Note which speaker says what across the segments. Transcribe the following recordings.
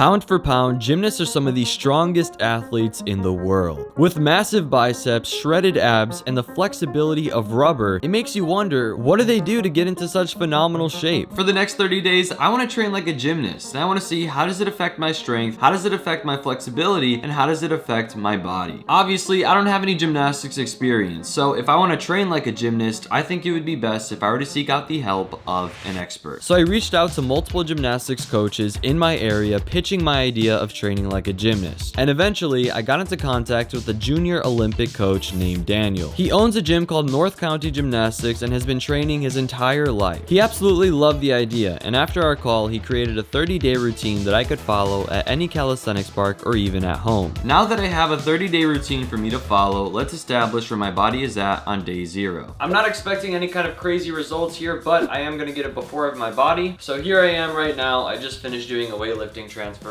Speaker 1: Pound for pound, gymnasts are some of the strongest athletes in the world. With massive biceps, shredded abs, and the flexibility of rubber, it makes you wonder, what do they do to get into such phenomenal shape? For the next 30 days, I want to train like a gymnast, and I want to see how does it affect my strength, how does it affect my flexibility, and how does it affect my body. Obviously, I don't have any gymnastics experience, so if I want to train like a gymnast, I think it would be best if I were to seek out the help of an expert. So I reached out to multiple gymnastics coaches in my area, pitching my idea of training like a gymnast. And eventually, I got into contact with a junior Olympic coach named Daniel. He owns a gym called North County Gymnastics and has been training his entire life. He absolutely loved the idea, and after our call, he created a 30-day routine that I could follow at any calisthenics park or even at home. Now that I have a 30-day routine for me to follow, let's establish where my body is at on day 0. I'm not expecting any kind of crazy results here, but I am gonna get it before of my body. So here I am right now. I just finished doing a weightlifting transformation.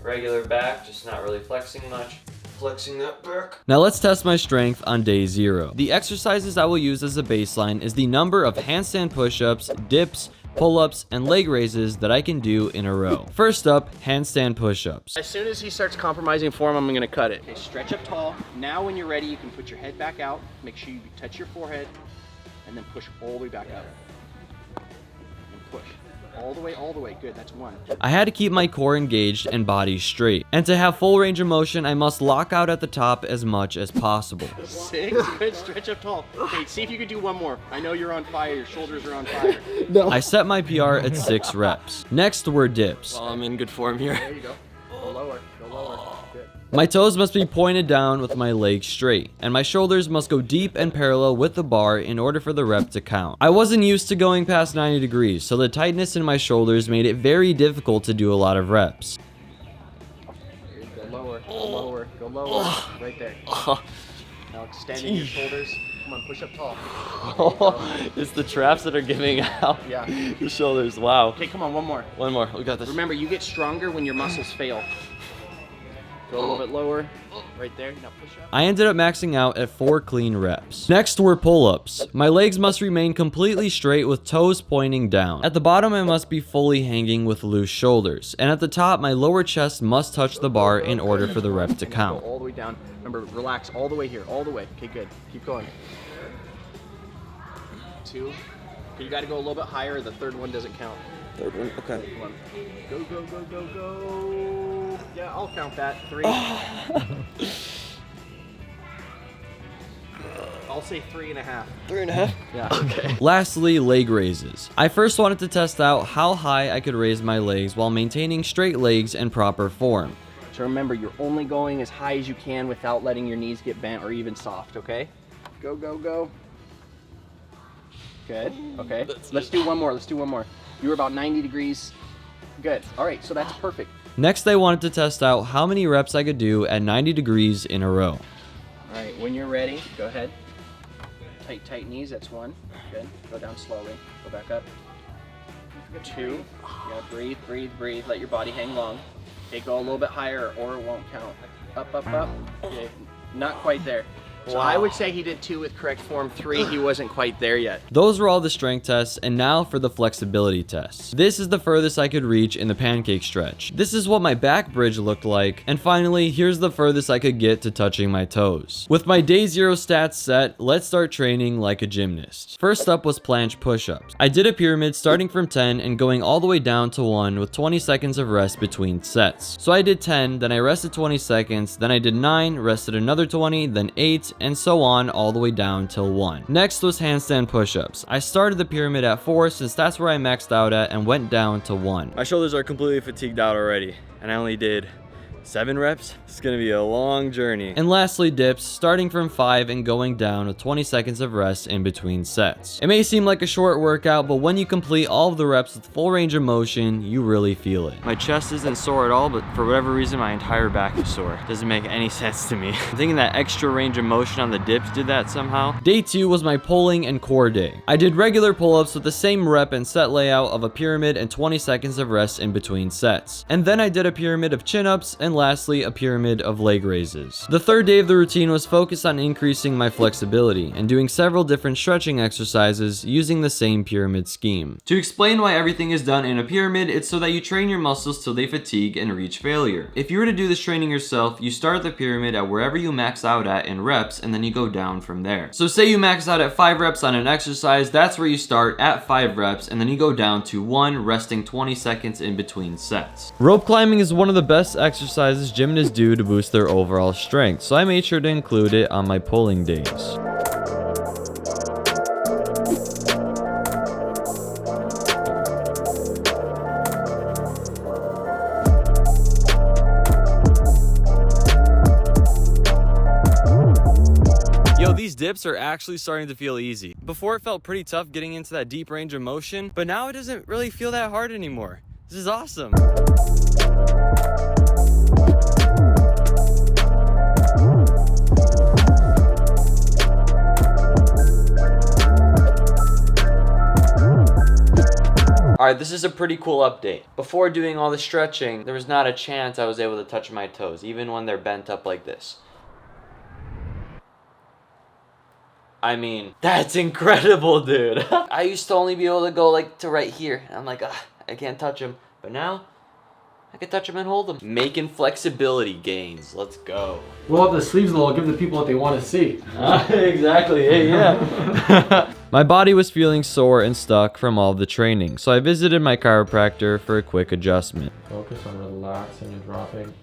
Speaker 1: Regular back, just not really flexing much. Flexing that back. Now let's test my strength on day 0. The exercises I will use as a baseline is the number of handstand push-ups, dips, pull-ups, and leg raises that I can do in a row. First up, handstand push-ups.
Speaker 2: As soon as he starts compromising form, I'm gonna cut it. Okay, stretch up tall. Now when you're ready, you can put your head back out. Make sure you touch your forehead, and then push all the way back up. And push. All the way, good, that's 1.
Speaker 1: I had to keep my core engaged and body straight. And to have full range of motion, I must lock out at the top as much as possible.
Speaker 2: 6, good, stretch up tall. Okay, see if you can do 1 more. I know you're on fire, your shoulders are on fire.
Speaker 1: No. I set my PR at 6 reps. Next were dips.
Speaker 2: Well, I'm in good form here. There you go. Go lower, good.
Speaker 1: My toes must be pointed down with my legs straight, and my shoulders must go deep and parallel with the bar in order for the rep to count. I wasn't used to going past 90 degrees, so the tightness in my shoulders made it very difficult to do a lot of reps.
Speaker 2: Go lower, right there. Now extending your shoulders. Come on, push up tall.
Speaker 1: It's the traps that are giving out.
Speaker 2: Yeah.
Speaker 1: The shoulders, wow.
Speaker 2: Okay, come on, 1 more.
Speaker 1: 1 more, we got this.
Speaker 2: Remember, you get stronger when your muscles fail. Go a little bit lower, right there, now push up.
Speaker 1: I ended up maxing out at 4 clean reps. Next were pull-ups. My legs must remain completely straight with toes pointing down. At the bottom, I must be fully hanging with loose shoulders. And at the top, my lower chest must touch the bar in order for the rep to count.
Speaker 2: All the way down. Remember, relax all the way here, all the way. Okay, good. Keep going. 2. Okay, you gotta go a little bit higher, the 3rd one doesn't count.
Speaker 1: 3rd one, okay.
Speaker 2: Come on. Go. Yeah, I'll count that. 3. I'll say 3.5.
Speaker 1: 3.5?
Speaker 2: Yeah.
Speaker 1: Okay. Lastly, leg raises. I first wanted to test out how high I could raise my legs while maintaining straight legs and proper form.
Speaker 2: So remember, you're only going as high as you can without letting your knees get bent or even soft, okay? Go. Good, okay. Let's do 1 more. You were about 90 degrees. Good, all right, so that's perfect.
Speaker 1: Next, I wanted to test out how many reps I could do at 90 degrees in a row.
Speaker 2: All right, when you're ready, go ahead. Tight knees, that's 1. Good, go down slowly, go back up. 2, yeah, breathe. Let your body hang long. Okay, go a little bit higher or it won't count. Up. Okay, not quite there. So I would say he did 2 with correct form. 3, he wasn't quite there yet.
Speaker 1: Those were all the strength tests, and now for the flexibility tests. This is the furthest I could reach in the pancake stretch. This is what my back bridge looked like. And finally, here's the furthest I could get to touching my toes. With my day 0 stats set, let's start training like a gymnast. First up was planche push-ups. I did a pyramid starting from 10 and going all the way down to 1 with 20 seconds of rest between sets. So I did 10, then I rested 20 seconds, then I did 9, rested another 20, then 8, and so on all the way down till 1. Next was handstand push-ups. I started the pyramid at 4 since that's where I maxed out at and went down to 1. My shoulders are completely fatigued out already, and I only did 7 reps. It's gonna be a long journey. And lastly, dips, starting from 5 and going down with 20 seconds of rest in between sets. It may seem like a short workout, but when you complete all of the reps with full range of motion, you really feel it. My chest isn't sore at all, but for whatever reason, my entire back is sore. Doesn't make any sense to me. I'm thinking that extra range of motion on the dips did that somehow. Day 2 was my pulling and core day. I did regular pull-ups with the same rep and set layout of a pyramid and 20 seconds of rest in between sets. And then I did a pyramid of chin-ups and lastly, a pyramid of leg raises. The third day of the routine was focused on increasing my flexibility and doing several different stretching exercises using the same pyramid scheme. To explain why everything is done in a pyramid, it's so that you train your muscles till they fatigue and reach failure. If you were to do this training yourself, you start the pyramid at wherever you max out at in reps, and then you go down from there. So say you max out at 5 reps on an exercise, that's where you start at 5 reps, and then you go down to 1, resting 20 seconds in between sets. Rope climbing is one of the best exercises gymnasts do to boost their overall strength, so I made sure to include it on my pulling days. These dips are actually starting to feel easy. Before it felt pretty tough getting into that deep range of motion, but now it doesn't really feel that hard anymore. This is awesome. Alright, this is a pretty cool update. Before doing all the stretching, there was not a chance I was able to touch my toes, even when they're bent up like this. I mean, that's incredible, dude. I used to only be able to go like to right here. I'm like, I can't touch them. But now, I can touch them and hold them. Making flexibility gains. Let's go.
Speaker 3: Roll up the sleeves a little, give the people what they want to see.
Speaker 1: Exactly, hey, yeah. My body was feeling sore and stuck from all the training, so I visited my chiropractor for a quick adjustment.
Speaker 3: Focus on relaxing and dropping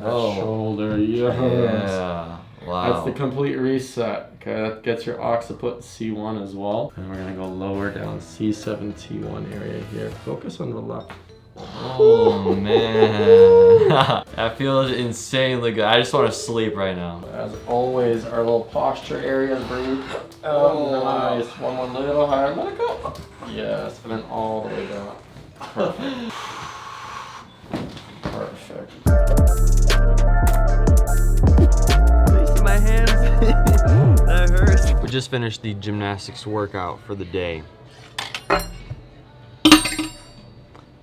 Speaker 3: that
Speaker 1: Oh.
Speaker 3: shoulder. Yes.
Speaker 1: Yeah, wow.
Speaker 3: That's the complete reset. Okay, that gets your occiput C1 as well. And we're gonna go lower down C7, T1 area here. Focus on the left.
Speaker 1: Oh man, that feels insanely good. I just want to sleep right now.
Speaker 3: As always, our little posture areas, breathe. Oh, nice. One more little higher, let it go. Yes, and then all the way down. Perfect. Perfect.
Speaker 1: You see my hands? That hurts. We just finished the gymnastics workout for the day.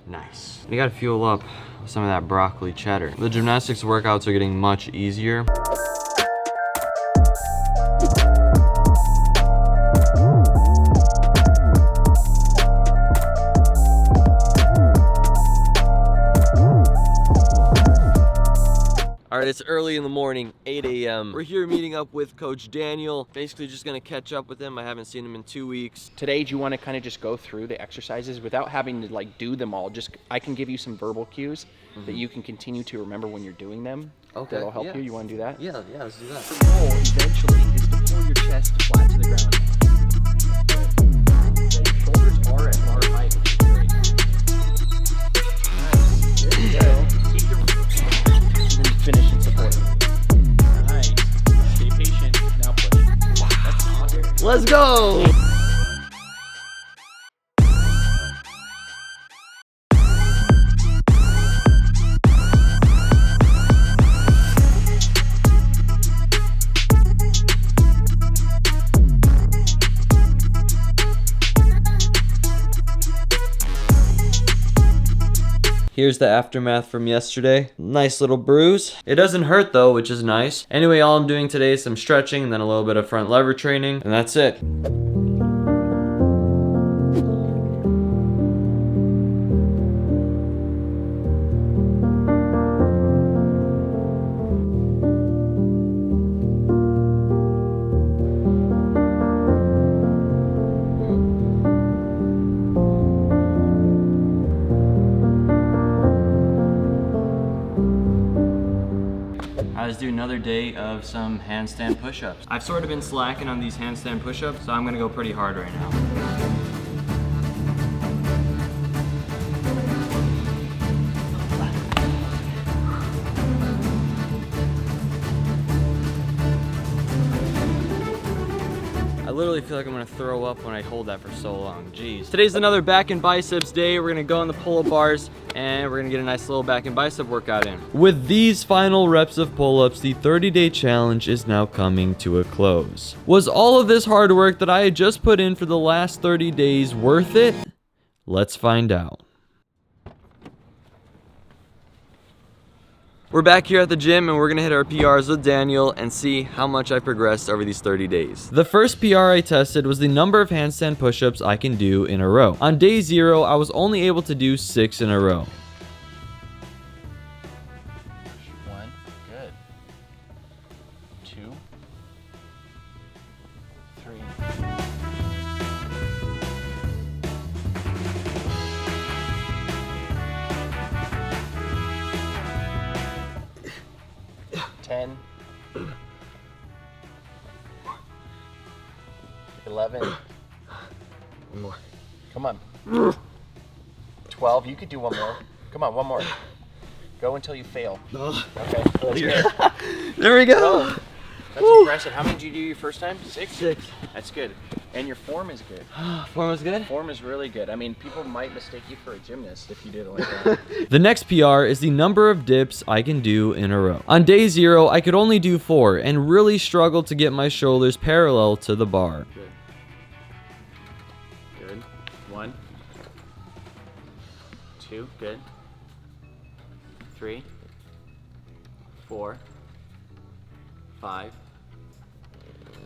Speaker 1: Nice. You gotta fuel up with some of that broccoli cheddar. The gymnastics workouts are getting much easier. Alright, it's early in the morning, 8 a.m. We're here meeting up with Coach Daniel. Basically just gonna catch up with him. I haven't seen him in 2 weeks.
Speaker 2: Today, do you want to kind of just go through the exercises without having to like do them all? I can give you some verbal cues that you can continue to remember when you're doing them.
Speaker 1: Okay,
Speaker 2: That'll help
Speaker 1: yeah.
Speaker 2: you. You want to do that?
Speaker 1: Yeah, let's do that.
Speaker 2: The goal eventually is to pull your chest flat to the ground. Your shoulders are at bar height, which is great. Nice. There you go. Keep your and then finish and support. Nice. Stay patient. Now push. Wow. That's awesome.
Speaker 1: Let's go! Here's the aftermath from yesterday. Nice little bruise. It doesn't hurt though, which is nice. Anyway, all I'm doing today is some stretching and then a little bit of front lever training, and that's it. Let's do another day of some handstand push-ups. I've sort of been slacking on these handstand push-ups, so I'm gonna go pretty hard right now. I literally feel like I'm gonna throw up when I hold that for so long. Jeez. Today's another back and biceps day. We're gonna go on the pull-up bars and we're gonna get a nice little back and bicep workout in. With these final reps of pull-ups, the 30-day challenge is now coming to a close. Was all of this hard work that I had just put in for the last 30 days worth it? Let's find out. We're back here at the gym and we're gonna hit our PRs with Daniel and see how much I progressed over these 30 days. The first PR I tested was the number of handstand push-ups I can do in a row. On day 0, I was only able to do 6 in a row.
Speaker 2: 1, good. 2, 3. 10, 11.
Speaker 1: One more.
Speaker 2: Come on. 12. You could do one more. Come on, one more. Go until you fail. Okay. That's good.
Speaker 1: There we go.
Speaker 2: Oh, that's impressive. How many did you do your first time? 6?
Speaker 1: 6.
Speaker 2: That's good. And your form is good.
Speaker 1: Form was good?
Speaker 2: Form is really good. I mean, people might mistake you for a gymnast if you did it like that.
Speaker 1: The next PR is the number of dips I can do in a row. On day 0, I could only do 4 and really struggled to get my shoulders parallel to the bar.
Speaker 2: Good. Good. 1, 2, good. 3, 4, 5,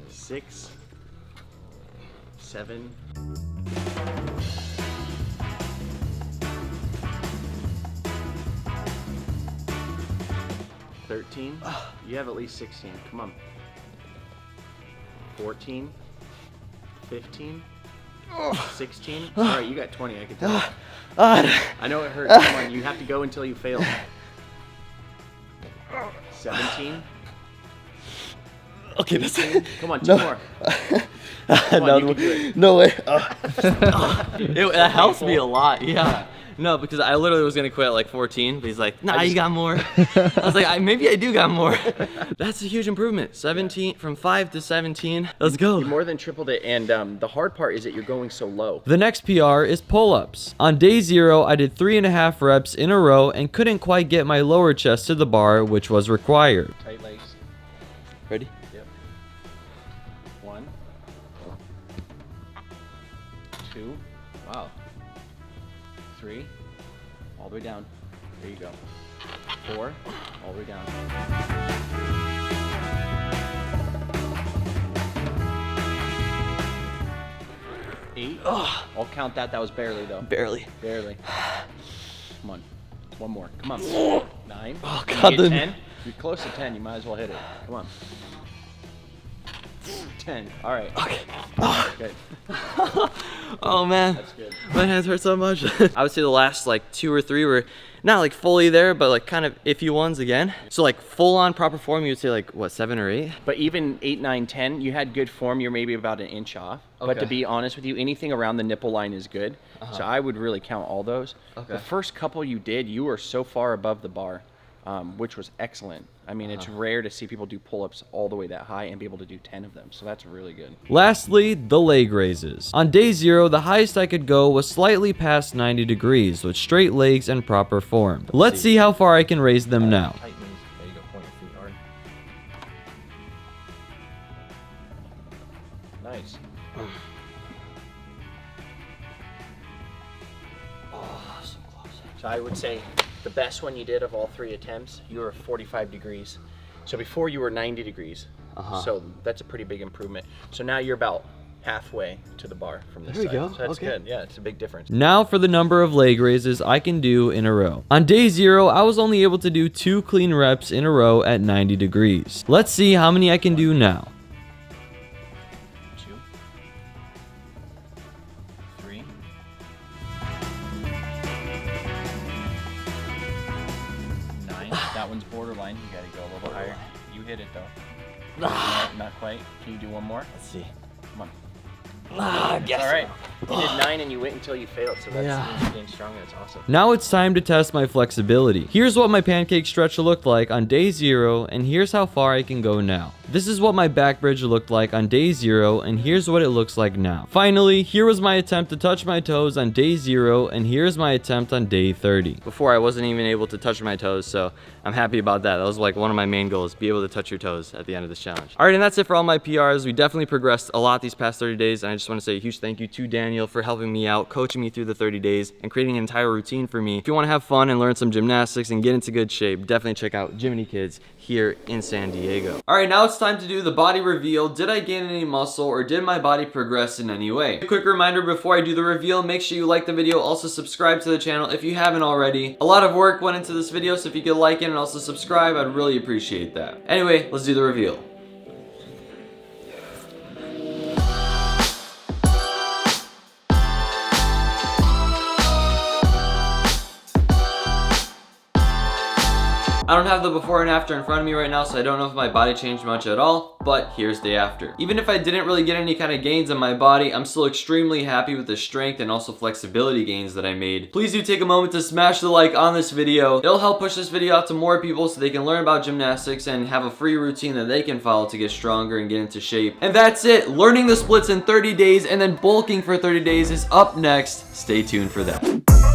Speaker 2: 6, 7. 13. You have at least 16. Come on. 14. 15. 16. All right, you got 20. I can tell. I know it hurts. Come on, you have to go until you fail. 17.
Speaker 1: Okay, that's
Speaker 2: 18. Come on, 2 more. Come on, you can do it.
Speaker 1: No way. That helps me a lot, yeah. No, because I literally was gonna quit at like 14, but he's like, nah, you got more. I was like, maybe I do got more. That's a huge improvement. 17, from 5 to 17. Let's go.
Speaker 2: You more than tripled it, and the hard part is that you're going so low.
Speaker 1: The next PR is pull-ups. On day 0, I did 3.5 reps in a row and couldn't quite get my lower chest to the bar, which was required.
Speaker 2: Tight legs.
Speaker 1: Ready?
Speaker 2: Yep. 1. 2. Wow. 3. All the way down. There you go. 4. All the way down. 8. I'll count that. That was barely though.
Speaker 1: Barely.
Speaker 2: Barely. Come on. 1 more. Come on. 9.
Speaker 1: Oh,
Speaker 2: Can
Speaker 1: God,
Speaker 2: you get
Speaker 1: the-
Speaker 2: 10. You're close to 10. You might as well hit it. Come on. 10. All right.
Speaker 1: Okay.
Speaker 2: Good.
Speaker 1: Oh man,
Speaker 2: That's good.
Speaker 1: my hands hurt so much. I would say the last like 2 or 3 were not like fully there, but like kind of iffy ones again. So like full on proper form, you would say like what, 7 or 8?
Speaker 2: But even 8, 9, 10, you had good form. You're maybe about an inch off. But
Speaker 1: Okay.
Speaker 2: to be honest with you, anything around the nipple line is good. So I would really count all those.
Speaker 1: Okay.
Speaker 2: The first couple you did, you were so far above the bar, which was excellent. I mean, it's rare to see people do pull-ups all the way that high and be able to do 10 of them. So that's really good.
Speaker 1: Lastly, the leg raises. On day 0, the highest I could go was slightly past 90 degrees with straight legs and proper form. Let's see how far I can raise them now.
Speaker 3: Tight knees. There you go. Point your feet hard.
Speaker 2: Nice. So I would say the best one you did of all 3 attempts, you were 45 degrees. So before you were 90 degrees. So that's a pretty big improvement. So now you're about halfway to the bar from this
Speaker 1: There we
Speaker 2: side.
Speaker 1: go.
Speaker 2: So that's
Speaker 1: Okay.
Speaker 2: good. Yeah, it's a big difference.
Speaker 1: Now for the number of leg raises I can do in a row. On day 0, I was only able to do 2 clean reps in a row at 90 degrees. Let's see how many I can do now.
Speaker 2: 2, 3, 9. That one's borderline. You gotta go a little higher. You hit it though. No, not quite. Can you do one more?
Speaker 1: Let's see.
Speaker 2: Come on.
Speaker 1: I guess
Speaker 2: All right. You did 9 and you wait until you failed. So that's
Speaker 1: Yeah.
Speaker 2: you're getting stronger. That's awesome.
Speaker 1: Now it's time to test my flexibility. Here's what my pancake stretch looked like on day 0, and here's how far I can go now. This is what my back bridge looked like on day 0, and here's what it looks like now. Finally, here was my attempt to touch my toes on day 0, and here's my attempt on day 30. Before I wasn't even able to touch my toes, so I'm happy about that. That was like one of my main goals, be able to touch your toes at the end of this challenge. All right, and that's it for all my PRs. We definitely progressed a lot these past 30 days, and I I just want to say a huge thank you to Daniel for helping me out, coaching me through the 30 days, and creating an entire routine for me. If you want to have fun and learn some gymnastics and get into good shape, definitely check out Jiminy Kids here in San Diego. All right, now it's time to do the body reveal. Did I gain any muscle or did my body progress in any way? A quick reminder before I do the reveal, make sure you like the video. Also subscribe to the channel if you haven't already. A lot of work went into this video, so if you could like it and also subscribe, I'd really appreciate that. Anyway, let's do the reveal. I don't have the before and after in front of me right now, so I don't know if my body changed much at all, but here's the after. Even if I didn't really get any kind of gains on my body, I'm still extremely happy with the strength and also flexibility gains that I made. Please do take a moment to smash the like on this video. It'll help push this video out to more people so they can learn about gymnastics and have a free routine that they can follow to get stronger and get into shape. And that's it. Learning the splits in 30 days and then bulking for 30 days is up next. Stay tuned for that.